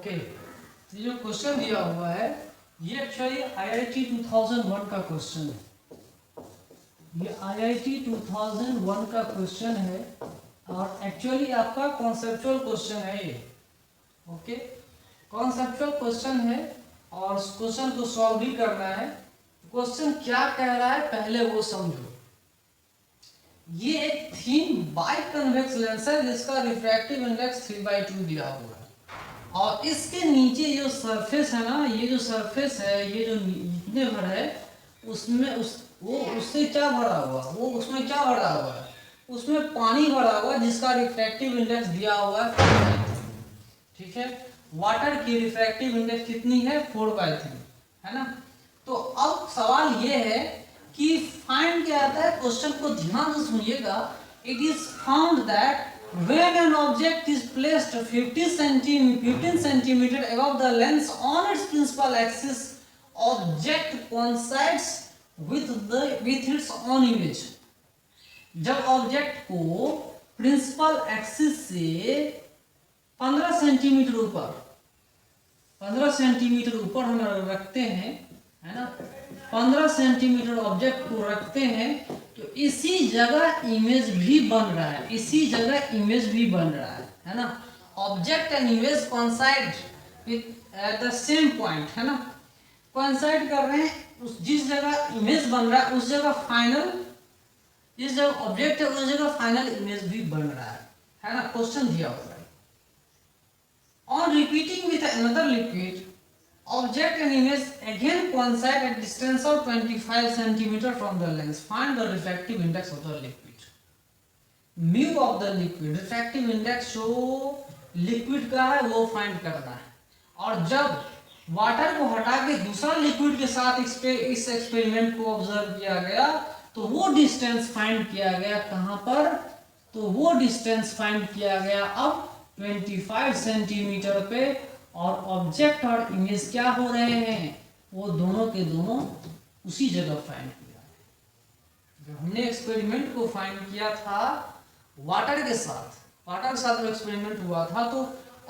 Okay, ये जो question दिया हुआ है ये एक्चुअली आईआईटी 2001 का क्वेश्चन है। ये आईआईटी 2001 का क्वेश्चन है और एक्चुअली आपका कॉन्सेप्चुअल क्वेश्चन है ये। ओके, कॉन्सेप्चुअल क्वेश्चन है और क्वेश्चन को सॉल्व भी करना है। क्वेश्चन क्या कह रहा है पहले वो समझो। ये एक थिन बाई कन्वेक्स लेंस है जिसका रिफ्रैक्टिव इंडेक्स 3/2 दिया हुआ है और इसके नीचे जो सरफेस है ना, ये जो सरफेस है, ये जो इतने भर है उसमें उससे क्या भरा हुआ, वो उसमें क्या भरा हुआ है, उसमें पानी भरा हुआ है जिसका रिफ्रैक्टिव इंडेक्स दिया हुआ है। ठीक है, वाटर की रिफ्रैक्टिव इंडेक्स कितनी है 4/3 है ना। तो अब सवाल ये है कि फाइंड क्या आता है, क्वेश्चन को ध्यान से सुनिएगा। It is found that when an object is placed 15 centimeter above the lens on its principal axis, object coincides with its own image। जब ऑब्जेक्ट को प्रिंसिपल एक्सिस से 15 सेंटीमीटर ऊपर हम रखते हैं, है ना। 15 सेंटीमीटर ऑब्जेक्ट को रखते हैं तो इसी जगह इमेज भी बन रहा है, है ना। Object and image coincide with at the same point, है ना। कोइंसाइड कर रहे हैं, उस जिस जगह इमेज बन रहा है उस जगह फाइनल, जिस जगह ऑब्जेक्ट है उस जगह फाइनल इमेज भी बन रहा है ना। क्वेश्चन दिया हुआ है on repeating with another liquid, object and image again coincide at distance of 25 centimeter from the lens. Find the refractive index of the liquid. Mu of the liquid, refractive index जो liquid का है वो find करना है। और जब water को हटा के दूसरा लिक्विड के साथ इस एक्सपेरिमेंट को ऑब्जर्व किया गया तो वो डिस्टेंस फाइंड किया गया कहाँ पर, तो वो डिस्टेंस फाइंड किया गया अब 25 सेंटीमीटर पे। और ऑब्जेक्ट और इमेज क्या हो रहे हैं, वो दोनों के दोनों उसी जगह फाइंड किया है। जब हमने एक्सपेरिमेंट को फाइंड किया था वाटर के साथ एक्सपेरिमेंट हुआ था तो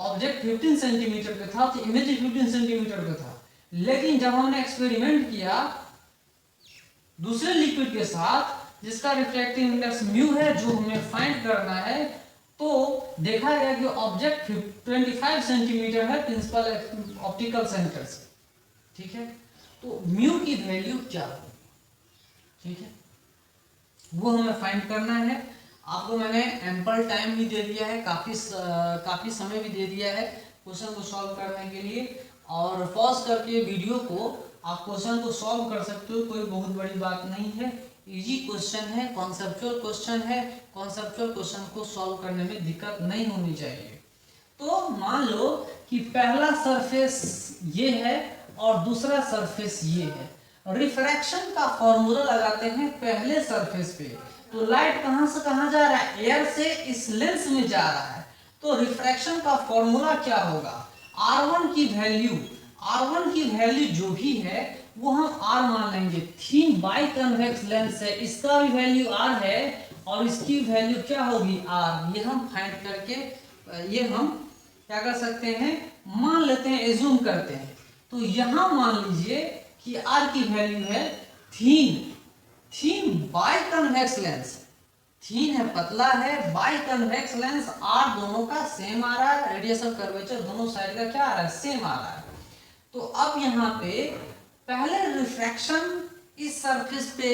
ऑब्जेक्ट 15 सेंटीमीटर पे था तो इमेज 15 सेंटीमीटर पे था। लेकिन जब हमने एक्सपेरिमेंट किया दूसरे लिक्विड के साथ जिसका रिफ्रैक्टिव इंडेक्स म्यू है, जो हमें फाइंड करना है, तो देखा गया कि ऑब्जेक्ट 25 सेंटीमीटर है प्रिंसिपल ऑप्टिकल सेंटर से। ठीक है, तो म्यू की वैल्यू क्या होगी, ठीक है, वो हमें फाइंड करना है। आपको मैंने एम्पल टाइम भी दे दिया है, काफी समय भी दे दिया है क्वेश्चन को सॉल्व करने के लिए। और पॉज करके वीडियो को आप क्वेश्चन को सॉल्व कर सकते हो, कोई बहुत बड़ी बात नहीं है, इजी क्वेश्चन है, कॉन्सेप्चुअल क्वेश्चन है। कॉन्सेप्चुअल क्वेश्चन को सॉल्व करने में दिक्कत नहीं होनी चाहिए। तो मान लो कि पहला सरफेस ये है और दूसरा सरफेस ये है। रिफ्रैक्शन का फॉर्मूला लगाते हैं पहले सरफेस पे, तो लाइट कहां से कहां जा रहा है, एयर से इस लेंस में जा रहा है। तो रिफ्रैक्शन का फॉर्मूला क्या होगा, R1 की वैल्यू जो भी है वो हम R मान लेंगे। थिन बाई कन्वेक्स लेंस है, इसका भी वैल्यू R है और इसकी वैल्यू क्या होगी R। ये हम फाइंड करके ये हम क्या कर सकते हैं, मान लेते हैं, एज्यूम करते हैं। तो यहां मान लीजिए कि R की वैल्यू है thin by convex lens, thin है पतला है, बाई कन्वेक्स लेंस, R दोनों का सेम आ रहा है, रेडियस ऑफ कर्वेचर दोनों साइड का क्या आ रहा है, सेम आ रहा है। तो अब यहाँ पे पहले रिफ्रैक्शन इस सरफेस पे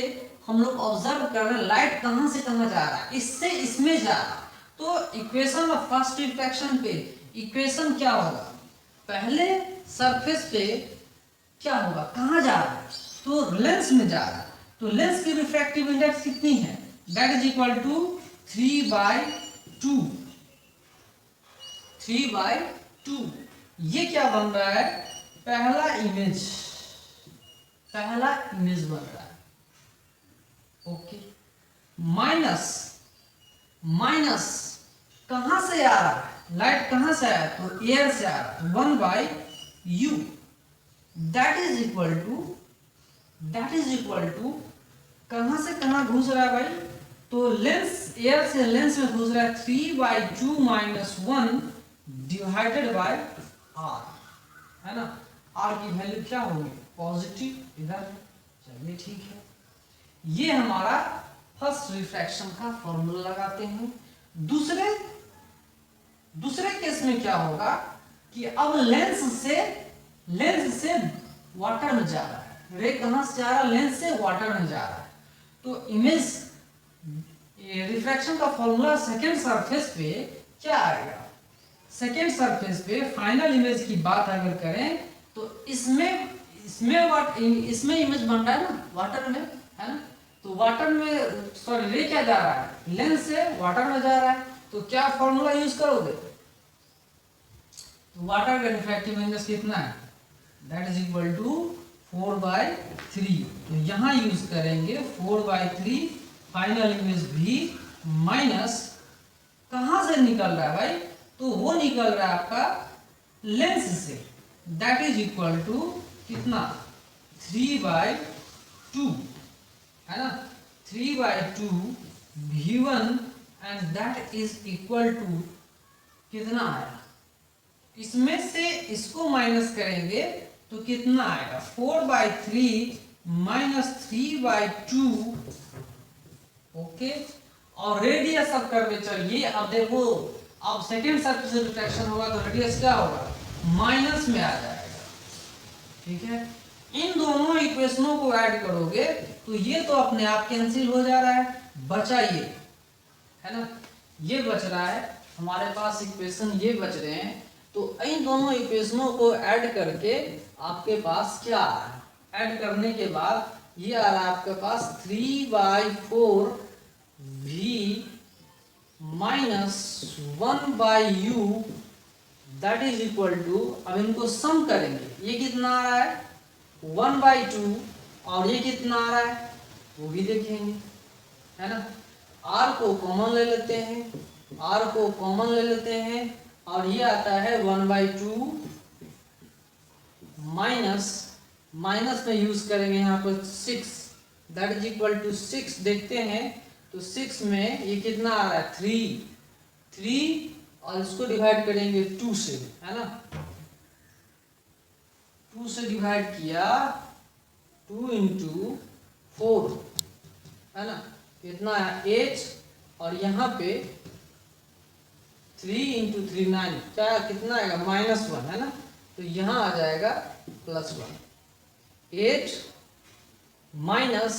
हम लोग ऑब्जर्व कर रहे हैं, लाइट कहां से कहां जा रहा है, इससे इसमें जा रहा है। तो इक्वेशन ऑफ फर्स्ट रिफ्रैक्शन पे इक्वेशन क्या होगा, पहले सरफेस पे क्या होगा, कहां जा रहा है, तो लेंस में जा रहा है। तो लेंस की रिफ्रैक्टिव इंडेक्स कितनी है, दैट इज इक्वल टू 3/2। ये क्या बन रहा है, पहला इमेज बन रहा है। ओके, माइनस कहां से आ रहा है, लाइट कहां से आया, तो एयर से आ रहा है, 1/u। That is equal to कहां से कहां घुस रहा है भाई, तो लेंस, एयर से लेंस में घुस रहा है 3/2 - 1 डिवाइडेड बाय R। है ना, आर की वैल्यू क्या होगी, पॉजिटिव इधर। चलिए ठीक है, ये हमारा फर्स्ट रिफ्रैक्शन का फॉर्मूला लगाते हैं। दूसरे केस में क्या होगा कि अब लेंस से वाटर में जा रहा है, रे कहां से जा रहा है, लेंस से वाटर में जा रहा है। तो इमेज रिफ्रैक्शन का फॉर्मूला सेकेंड सरफेस पे क्या आएगा, सेकेंड सरफेस पे फाइनल इमेज की बात अगर करें तो इसमें इमेज बन रहा है ना वाटर में, है ना। तो वाटर में सॉरी रे क्या जा रहा है, लेंस से वाटर में जा रहा है, तो क्या फॉर्मूला यूज करोगे, तो वाटर का रिफ्रैक्टिव इंडेक्स कितना है, दैट इज इक्वल टू 4/3। तो यहां यूज करेंगे 4/3 फाइनल इमेज भी माइनस कहां से निकल रहा है भाई, तो वो निकल रहा है आपका लेंस से, दैट इज इक्वल टू कितना 3/2, है ना, 3/2 v1 and that is equal to कितना आया, इसमें से इसको माइनस करेंगे तो कितना आएगा 4/3 माइनस 3/2। ओके, और रेडियस अब करके चलिए, अब देखो अब सेकेंड सरफेस रिफ्रैक्शन होगा तो रेडियस क्या होगा, माइनस में आ जाएगा। ठीक है, इन दोनों इक्वेशनों को ऐड करोगे तो ये तो अपने आप कैंसिल हो जा रहा है, बचा ये, है ना, ये बच रहा है हमारे पास इक्वेशन, ये बच रहे हैं। तो इन दोनों इक्वेशनों को ऐड करके आपके पास क्या आ रहा है, ऐड करने के बाद ये आ रहा है आपके पास 3/4 v minus 1/u that is equal to, अब इनको सम करेंगे, ये कितना आ रहा है 1/2 और ये कितना आ रहा है वो भी देखेंगे, है ना। r को कॉमन ले लेते हैं, r को कॉमन ले लेते हैं और ये आता है 1/2 माइनस में यूज करेंगे यहाँ पर 6 दैट इज इक्वल टू 6, देखते हैं तो 6 में ये कितना आ रहा है 3 और इसको डिवाइड करेंगे 2 से, है ना, 2 से डिवाइड किया 2 into 4, है ना, कितना है 8 और यहाँ पे 3 into 3 9, क्या कितना आएगा -1, है ना, तो यहाँ आ जाएगा +1, 8 माइनस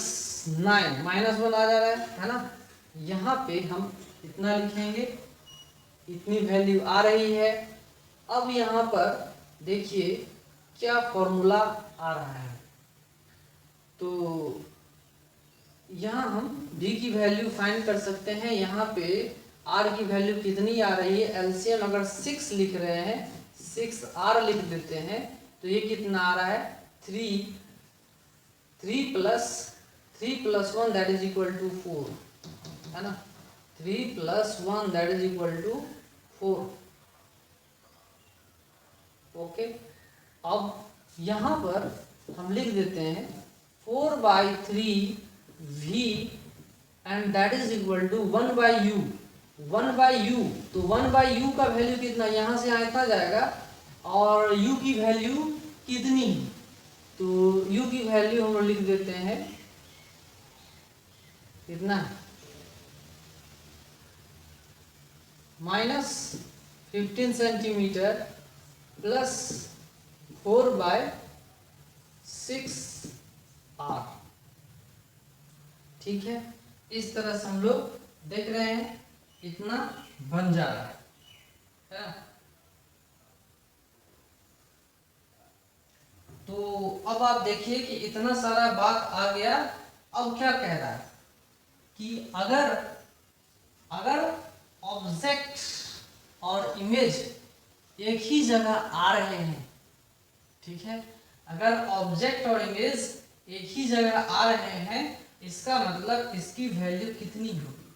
9 -1 आ जा रहा है ना। यहाँ पे हम इतना लिखेंगे, इतनी वैल्यू आ रही है। अब यहाँ पर देखिए क्या फॉर्मूला आ रहा है, तो यहाँ हम v की वैल्यू फाइंड कर सकते हैं। यहाँ पे r की वैल्यू कितनी आ रही है, एलसीएम अगर 6 लिख रहे हैं 6r लिख देते हैं तो ये कितना आ रहा है 3 plus 1 that is equal to 4, है ना, 3 plus 1 that is equal to 4। Okay, अब यहाँ पर हम लिख देते हैं 4/3 v and that is equal to 1/u, तो 1/u का वैल्यू कितना, यहाँ से यहाँ इतना जाएगा और u की वैल्यू कितनी, तो u की वैल्यू हम लिख देते हैं कितना -15 सेंटीमीटर प्लस 4/6r। ठीक है, इस तरह से हम लोग देख रहे हैं इतना बन जा रहा है। तो अब आप देखिए कि इतना सारा बात आ गया। अब क्या कह रहा है कि अगर ऑब्जेक्ट और इमेज एक ही जगह आ रहे हैं, ठीक है, अगर ऑब्जेक्ट और इमेज एक ही जगह आ रहे हैं, इसका मतलब इसकी वैल्यू कितनी होगी,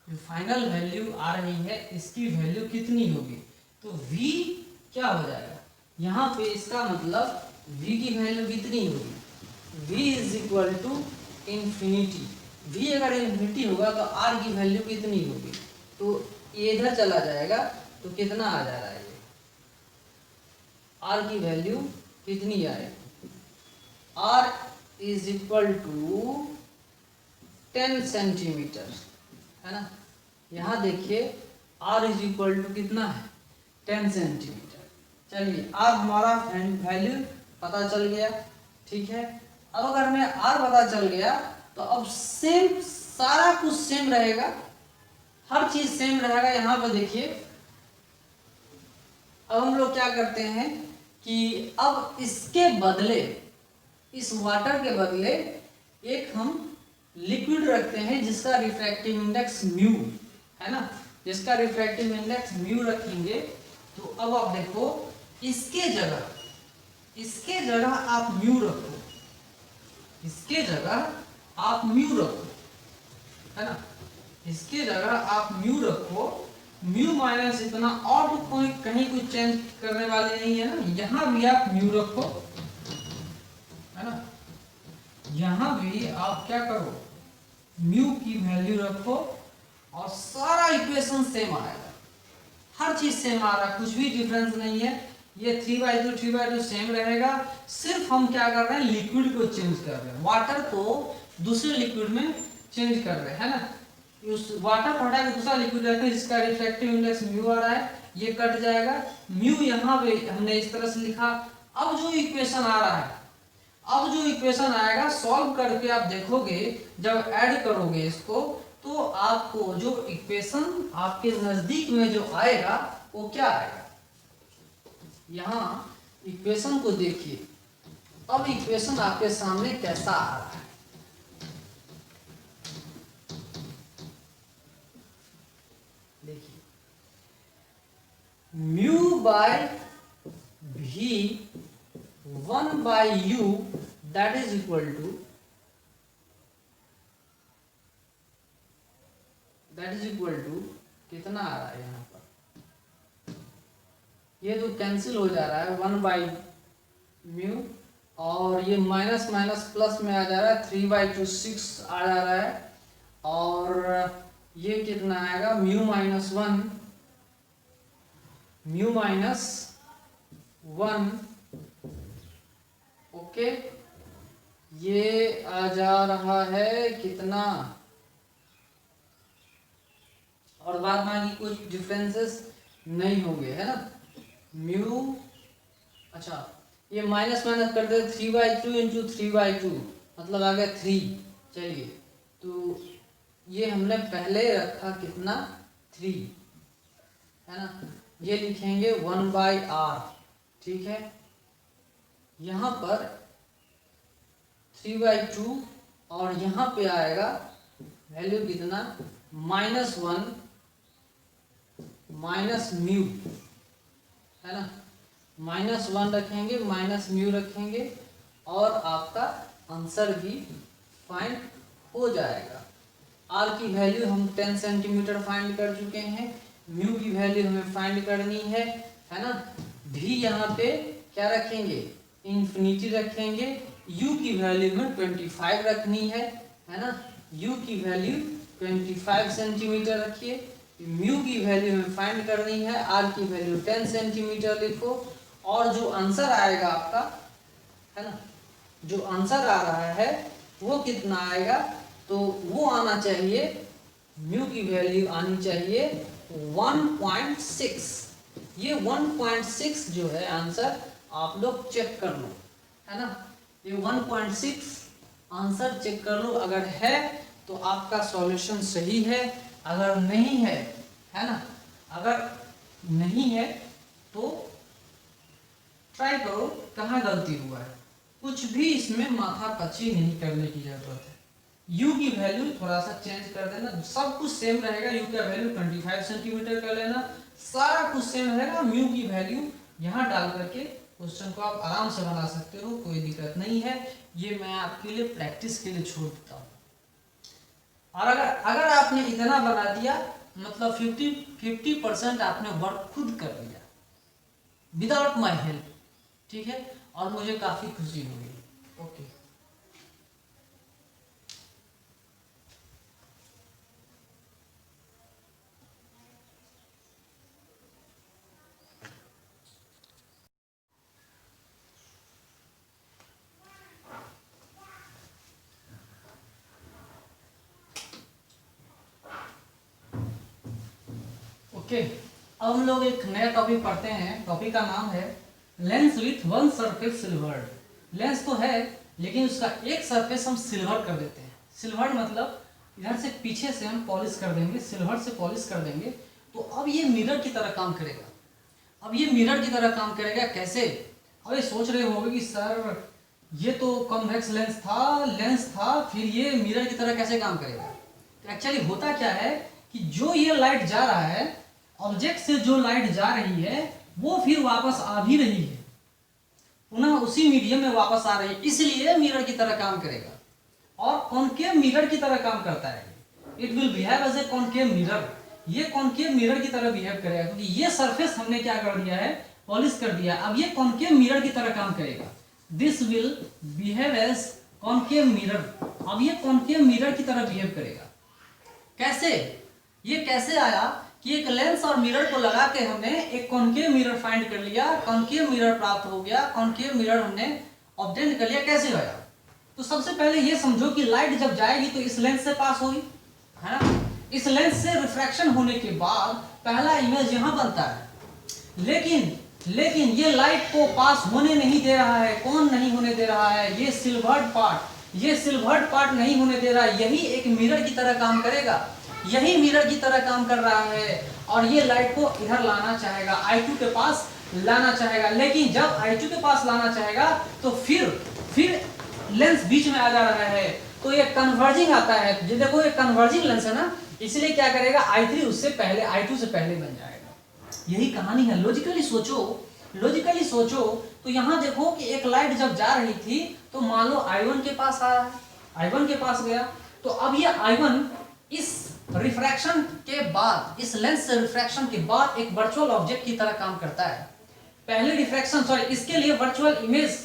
जो फाइनल वैल्यू आ रही है इसकी वैल्यू कितनी होगी, तो v क्या हो जाएगा यहाँ पे, इसका मतलब v की वैल्यू कितनी होगी, v is equal to infinity. v अगर इंफिनिटी होगा तो r की वैल्यू कितनी होगी, तो ये इधर चला जाएगा तो कितना आ जा रहा है, आर की वैल्यू कितनी आएगी, R is equal to 10 centimetre, है ना। यहाँ देखिए आर इज इक्वल टू कितना है, 10 सेंटीमीटर। चलिए अब हमारा वैल्यू पता चल गया, ठीक है। अब अगर हमें आर पता चल गया तो अब सेम सारा कुछ सेम रहेगा, हर चीज सेम रहेगा। यहाँ पर देखिए अब हम लोग क्या करते हैं कि अब इसके बदले, इस वाटर के बदले एक हम लिक्विड रखते हैं जिसका रिफ्रैक्टिव इंडेक्स म्यू है ना, जिसका रिफ्रैक्टिव इंडेक्स म्यू रखेंगे। तो अब आप देखो इसके जगह आप म्यू रखो, इसके जगह आप म्यू रखो, है ना, इसके जगह आप म्यू रखो। म्यू माइनस इतना, और तो कोई कहीं कुछ चेंज करने वाले नहीं है ना। यहाँ भी आप म्यू रखो, है ना, यहाँ भी आप क्या करो, म्यू की वैल्यू रखो और सारा इक्वेशन सेम आएगा, हर चीज सेम आ रहा है, कुछ भी डिफरेंस नहीं है। ये 3/2 सेम रहेगा। सिर्फ हम क्या कर रहे हैं, लिक्विड को चेंज कर रहे हैं, वाटर को दूसरे लिक्विड में चेंज कर रहे हैं, है ना। उस वाटर को हटा के दूसरा लिक्विड रखते हैं जिसका रिफ्रैक्टिव इंडेक्स म्यू आ रहा है, ये कट जाएगा। म्यू यहाँ पे हमने इस तरह से लिखा। अब जो इक्वेशन आ रहा है, अब जो इक्वेशन आएगा सॉल्व करके आप देखोगे, जब ऐड करोगे इसको तो आपको जो इक्वेशन आपके नजदीक में जो आएगा वो क्या आएगा। यहाँ इक्वेशन को देखिए, अब इक्वेशन आपके सामने कैसा आ रहा है, देखिए म्यू बाय भी 1/u that is equal to कितना आ रहा है यहाँ पर, ये तो कैंसिल हो जा रहा है 1/μ, और ये माइनस माइनस प्लस में आ जा रहा है 3/2 6 आ जा रहा है, और ये कितना आएगा म्यू माइनस 1, ओके। ये आ जा रहा है कितना, और बाद में कुछ डिफरेंसेस नहीं होंगे, है ना। म्यू, अच्छा ये माइनस माइनस कर दे 3/2 इंटू 3/2 मतलब आ गया 3। चलिए तो ये हमने पहले रखा कितना 3, है ना, ये लिखेंगे 1/r, ठीक है। यहाँ पर 3/2 और यहाँ पे आएगा वैल्यू कितना -1 माइनस म्यू, है ना, -1 रखेंगे, माइनस म्यू रखेंगे, और आपका आंसर भी फाइंड हो जाएगा। आर की वैल्यू हम 10 सेंटीमीटर फाइंड कर चुके हैं, म्यू की वैल्यू हमें फाइंड करनी है ना। भी यहाँ पे क्या रखेंगे, इन्फिनिटी रखेंगे, u की वैल्यू में 25 रखनी है ना, u की वैल्यू 25 सेंटीमीटर रखिए। म्यू की वैल्यू हमें फाइंड करनी है, आर की वैल्यू 10 सेंटीमीटर लिखो, और जो आंसर आएगा आपका, है ना, जो आंसर आ रहा है वो कितना आएगा, तो वो आना चाहिए, म्यू की वैल्यू आनी चाहिए 1.6। ये 1.6 जो है आंसर, आप लोग चेक कर लो, है ना, ये 1.6 आंसर चेक कर लो। अगर है तो आपका सॉल्यूशन सही है, अगर नहीं है ना, अगर नहीं है तो ट्राई करो कहाँ गलती हुआ है। कुछ भी इसमें माथा पच्ची नहीं करने की जरूरत है। u की वैल्यू थोड़ा सा चेंज कर देना, सब कुछ सेम रहेगा। u का वैल्यू 25 सेंटीमीटर कर लेना, सारा कुछ सेम रहेगा। म्यू की वैल्यू यहाँ डाल करके क्वेश्चन को आप आराम से बना सकते हो, कोई दिक्कत नहीं है। ये मैं आपके लिए प्रैक्टिस के लिए छोड़ देता हूँ। और अगर आपने इतना बना दिया मतलब 50% आपने वर्क खुद कर लिया विदाउट माई हेल्प, ठीक है, और मुझे काफी खुशी हुई। ओके। ओके, अब हम लोग एक नया टॉपिक पढ़ते हैं। टॉपिक का नाम है lens with one surface silvered. Lens तो है लेकिन उसका एक सरफेस हम सिल्वर कर देते हैं। सिल्वर मतलब इधर से पीछे से हम पॉलिश कर देंगे, सिल्वर से पॉलिश कर देंगे, तो अब ये मिरर की तरह काम करेगा। अब ये मिरर की तरह काम करेगा कैसे? अब ये सोच रहे होंगे कि सर ये तो कॉन्वेक्स लेंस था, फिर ये मिरर की तरह कैसे काम करेगा? तो एक्चुअली होता क्या है कि जो ये लाइट जा रहा है, ऑब्जेक्ट से जो लाइट जा रही है वो फिर वापस आ भी रही है, पुनः उसी मीडियम में वापस आ रही है, इसलिए मिरर की तरह काम करेगा। और कॉनकेव मिरर की तरह काम करता है। It will behave as a concave mirror. ये कॉनकेव मिरर की तरह बिहेव करेगा क्योंकि ये सरफेस हमने क्या कर दिया है, पॉलिश कर दिया। अब ये कॉनकेव मिरर की तरह काम करेगा। This will behave as concave mirror. अब ये कॉनकेव मिरर की तरह बिहेव करेगा। कैसे? ये कैसे आया कि एक लेंस और मिरर को लगा के हमने एक कॉनकेव मिरर फाइंड कर लिया, कॉनकेव मिरर प्राप्त हो गया, कॉनकेव मिरर हमने ऑब्टेन कर लिया। कैसे होया? तो सबसे पहले ये समझो कि लाइट जब जाएगी तो इस लेंस से पास होगी, है ना। इस लेंस से रिफ्रैक्शन होने के बाद पहला इमेज यहां बनता है, लेकिन ये लाइट को पास होने नहीं दे रहा है। कौन नहीं होने दे रहा है? ये सिल्वर्ड पार्ट नहीं होने दे रहा है। यही एक मिरर की तरह काम करेगा, यही मिरर की तरह काम कर रहा है और ये लाइट को इधर लाना चाहेगा, I2 के पास लाना चाहेगा। लेकिन जब I2 के पास लाना चाहेगा तो फिर लेंस बीच में आ जा रहा है, तो ये कन्वर्जिंग आता है। ये देखो, ये कन्वर्जिंग लेंस है ना, इसलिए क्या करेगा, I3 उससे पहले, I2 से पहले बन जाएगा। यही कहानी है। लॉजिकली सोचो तो यहाँ देखो कि एक लाइट जब जा रही थी तो मान लो I1 के पास आ रहा है, I1 के पास गया, तो अब ये I1 इस रिफ्रैक्शन के बाद, इस लेंस से रिफ्रैक्शन के बाद एक वर्चुअल ऑब्जेक्ट की तरह काम करता है। पहले रिफ्रैक्शन, सॉरी, इसके लिए वर्चुअल इमेज,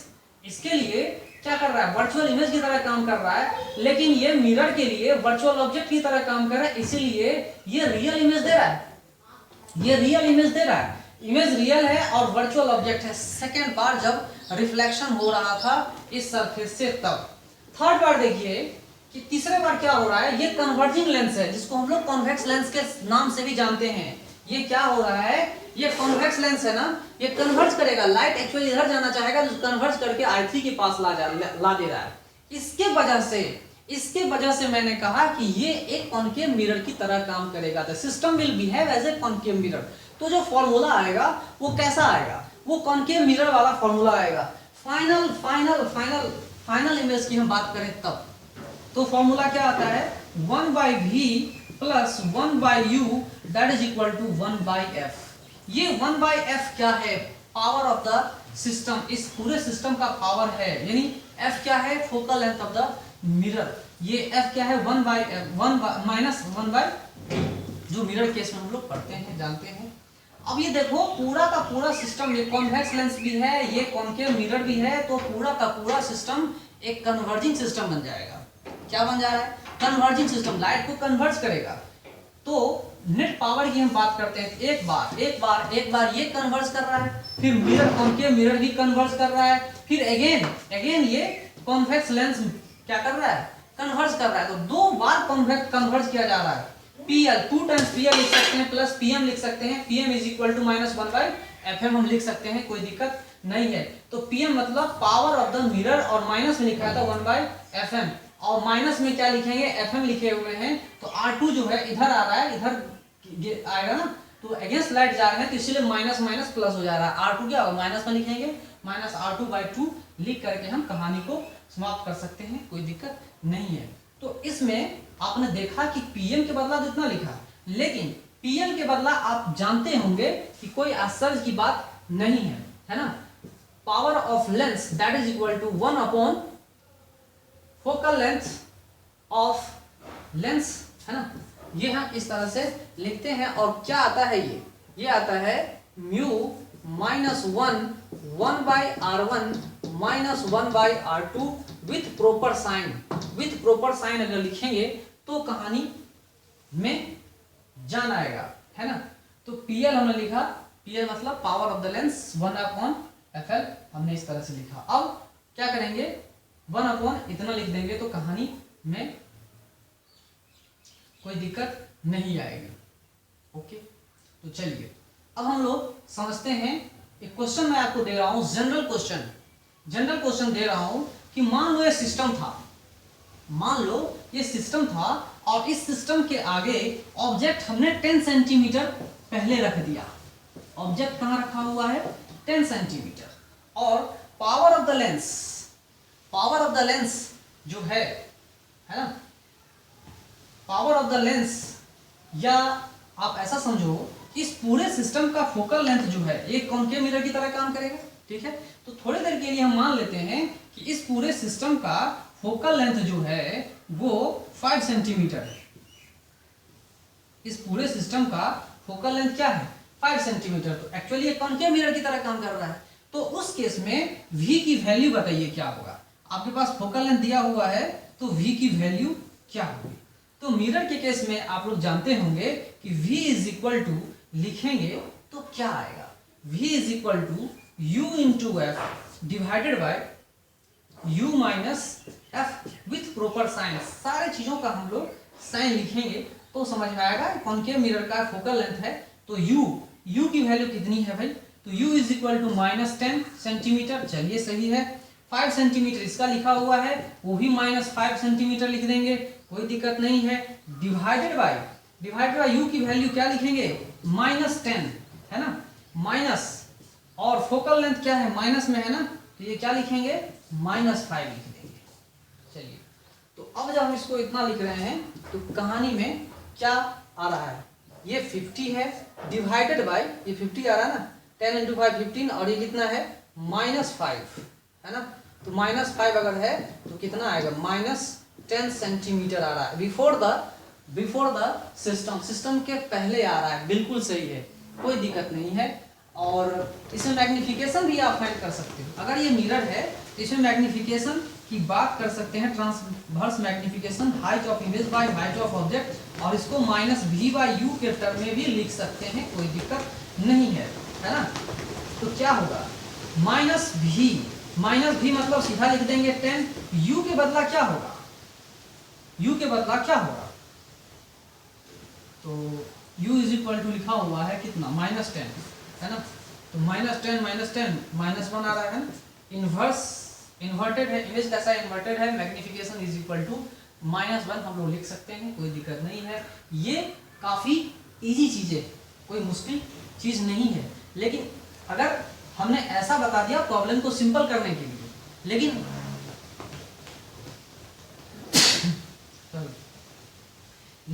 इसके लिए क्या कर रहा है, वर्चुअल इमेज की तरह काम कर रहा है। लेकिन ये मिरर के लिए वर्चुअल ऑब्जेक्ट की तरह काम कर रहा है, इसीलिए ये रियल इमेज दे रहा है। ये रियल इमेज दे रहा है, इमेज रियल है और वर्चुअल ऑब्जेक्ट है। सेकेंड बार जब रिफ्लेक्शन हो रहा था इस सरफेस से तब। थर्ड बार देखिए कि तीसरे बार क्या हो रहा है, ये कन्वर्जिंग लेंस है जिसको हम लोग कॉन्वेक्स लेंस के नाम से भी जानते हैं। ये क्या हो रहा है, ये कॉन्वेक्स लेंस है ना, ये कन्वर्ज करेगा। लाइट एक्चुअली इधर जाना चाहेगा तो कन्वर्ज करके I3 के पास ला दे रहा है। इसके वजह से मैंने कहा कि ये एक कॉनकेव मिरर की तरह काम करेगा। The system will behave as a concave mirror. तो जो फॉर्मूला आएगा वो कैसा आएगा, वो कॉनकेव मिरर वाला फॉर्मूला आएगा। फाइनल इमेज की हम बात करें तब तो फॉर्मूला क्या आता है, 1/v plus 1/u that is equal to 1/f। ये 1/f क्या है, पावर ऑफ द सिस्टम। इस पूरे सिस्टम का पावर है, यानी f क्या है, focal length of the mirror. ये f क्या है, 1 माइनस 1/, जो मिरर केस में हम लोग पढ़ते हैं, जानते हैं। अब ये देखो पूरा का पूरा सिस्टम, ये कॉन्वेक्स लेंस भी है, ये कॉनकेव मिरर भी है, तो पूरा का पूरा सिस्टम एक कन्वर्जिंग सिस्टम बन जाएगा। क्या बन जा रहा है, कन्वर्जिंग सिस्टम, लाइट को कन्वर्ज करेगा। तो नेट पावर की हम बात करते हैं, एक बार ये कन्वर्ज कर रहा है, फिर मिरर, कॉनकेव मिरर भी कन्वर्ज कर रहा है, फिर अगेन ये कॉन्वेक्स लेंस क्या कर रहा है, कन्वर्ज कर रहा है। तो 2 बार कन्वर्ज किया जा रहा है। PL 2 टाइम्स PL लिख सकते हैं, प्लस PM लिख सकते हैं। PM is equal to -1/FM हम लिख सकते हैं, कोई दिक्कत नहीं है। तो PM मतलब पावर ऑफ द मिरर, और माइनस में लिखा था 1/FM, और माइनस में क्या लिखेंगे, FM लिखे हुए हैं। तो R2 जो है इधर आ रहा है, इधर आएगा ना, तो अगेंस्ट लाइट जा रहे हैं, तो इसीलिए माइनस माइनस प्लस हो जा रहा है। R2 क्या होगा, माइनस में लिखेंगे, -R2/2 लिख करके हम कहानी को समाप्त कर सकते हैं, कोई दिक्कत नहीं है। तो इसमें आपने देखा कि PM के बदला तो इतना लिखा, लेकिन PL के बदला आप जानते होंगे कि कोई आश्चर्य की बात नहीं है ना। Power of lens that is equal to 1/, focal length of lens, है ना। ये हम इस तरह से लिखते हैं। और क्या आता है, ये आता है mu -1 1/R1 -1/R2 with proper sign अगर लिखेंगे तो कहानी में जान आएगा, है ना। तो PL हमने लिखा, PL मतलब power of the lens 1/FL हमने इस तरह से लिखा। अब क्या करेंगे, 1/ इतना लिख देंगे तो कहानी में कोई दिक्कत नहीं आएगी। ओके, तो चलिए अब हम लोग समझते हैं। एक क्वेश्चन मैं आपको दे रहा हूँ, जनरल क्वेश्चन दे रहा हूँ कि मान लो ये सिस्टम था, और इस सिस्टम के आगे ऑब्जेक्ट हमने 10 सेंटीमीटर पहले रख दिया। ऑब्जेक्ट कहाँ रखा हुआ है? 10 सेंटीमीटर। और पावर ऑफ द लेंस जो है ना, पावर ऑफ द लेंस, या आप ऐसा समझो इस पूरे सिस्टम का फोकल लेंथ जो है एक कॉन्केव मिरर की तरह काम करेगा। ठीक है, तो थोड़ी देर के लिए हम मान लेते हैं कि इस पूरे सिस्टम का फोकल लेंथ जो है वो 5 सेंटीमीटर है। इस पूरे सिस्टम का फोकल लेंथ क्या है? 5 सेंटीमीटर। तो एक्चुअली एक कॉन्केव मिरर की तरह काम कर रहा है। तो उस केस में v की वैल्यू बताइए क्या होगा? आपके पास फोकल लेंथ दिया हुआ है, तो v की वैल्यू क्या होगी? तो मिरर के केस में आप लोग जानते होंगे कि v इज इक्वल टू, लिखेंगे तो क्या आएगा? v is equal to u into f divided by u minus f with proper sign. सारे चीजों का हम लोग साइन लिखेंगे तो समझ में आएगा। कॉन्केव मिरर का फोकल लेंथ है, तो u की वैल्यू कितनी है भाई? तो u is equal to -10 centimetre. चलिए सही है। 5 सेंटीमीटर इसका लिखा हुआ है, वो भी -5 सेंटीमीटर लिख देंगे, कोई दिक्कत नहीं है। डिवाइडेड बाय u की वैल्यू क्या लिखेंगे? -10 है ना, माइनस, और फोकल लेंथ क्या है? माइनस में है ना, तो ये क्या लिखेंगे? -5 लिख देंगे। चलिए, तो अब जब हम इसको इतना लिख रहे हैं तो कहानी में क्या आ रहा है? ये 50 है डिवाइडेड बाय, ये 50 आ रहा है ना, 10 इंटू 5 15, और ये कितना है? -5 है ना। तो -5 अगर है तो कितना आएगा? -10 सेंटीमीटर आ रहा है। बिफोर द सिस्टम के पहले आ रहा है, बिल्कुल सही है, कोई दिक्कत नहीं है। और इसमें मैग्निफिकेशन भी आप फाइंड कर सकते हो। अगर ये मिरर है तो इसमें मैग्निफिकेशन की बात कर सकते हैं, transverse magnification, height of image by height of object, और इसको -v/u के टर्म में भी लिख सकते हैं, कोई दिक्कत नहीं है ना। तो क्या होगा? -v मतलब सीधा लिख देंगे 10, u के बदला क्या होगा? तो u इज इक्वल टू लिखा हुआ है कितना? -10 है ना। तो -10 -1 आ रहा है ना। इन्वर्टेड है, इमेज कैसा इन्वर्टेड है, मैग्निफिकेशन इज इक्वल टू -1 हम लोग लिख सकते हैं, कोई दिक्कत नहीं है। ये काफ़ी इजी चीज़ है, कोई मुश्किल चीज़ नहीं है। लेकिन अगर हमने ऐसा बता दिया प्रॉब्लम को सिंपल करने के लिए,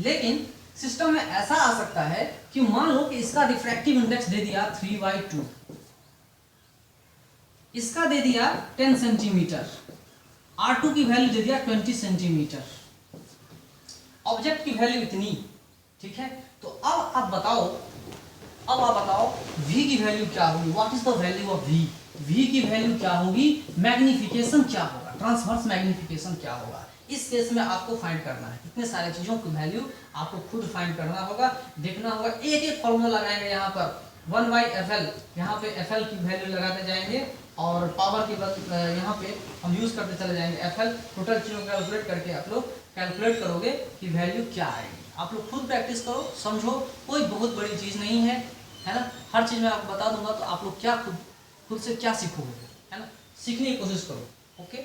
लेकिन सिस्टम में ऐसा आ सकता है कि मान लो कि इसका रिफ्रैक्टिव इंडेक्स दे दिया 3/2, इसका दे दिया 10 सेंटीमीटर, R2 की वैल्यू दे दिया 20 सेंटीमीटर, ऑब्जेक्ट की वैल्यू इतनी। ठीक है, तो अब आप बताओ v की वैल्यू क्या होगी? What is the value of v? v की वैल्यू क्या होगी? मैग्निफिकेशन क्या होगा? ट्रांसवर्स मैग्निफिकेशन क्या होगा? इस केस में आपको फाइंड करना है। इतने सारे चीजों की वैल्यू आपको खुद फाइंड करना होगा, देखना होगा। एक फॉर्मूला लगाएंगे यहाँ पर 1/FL, यहाँ पे FL की वैल्यू लगाते जाएंगे, और पावर की यहाँ पे हम यूज करते चले जाएंगे FL। टोटल चीजों को कैलकुलेट करके आप लोग कैलकुलेट करोगे कि वैल्यू क्या आएगी। आप लोग खुद प्रैक्टिस करो, समझो, कोई बहुत बड़ी चीज़ नहीं है ना। हर चीज़ मैं आपको बता दूंगा, तो आप लोग क्या खुद से क्या सीखोगे, है ना। सीखने की कोशिश करो। ओके।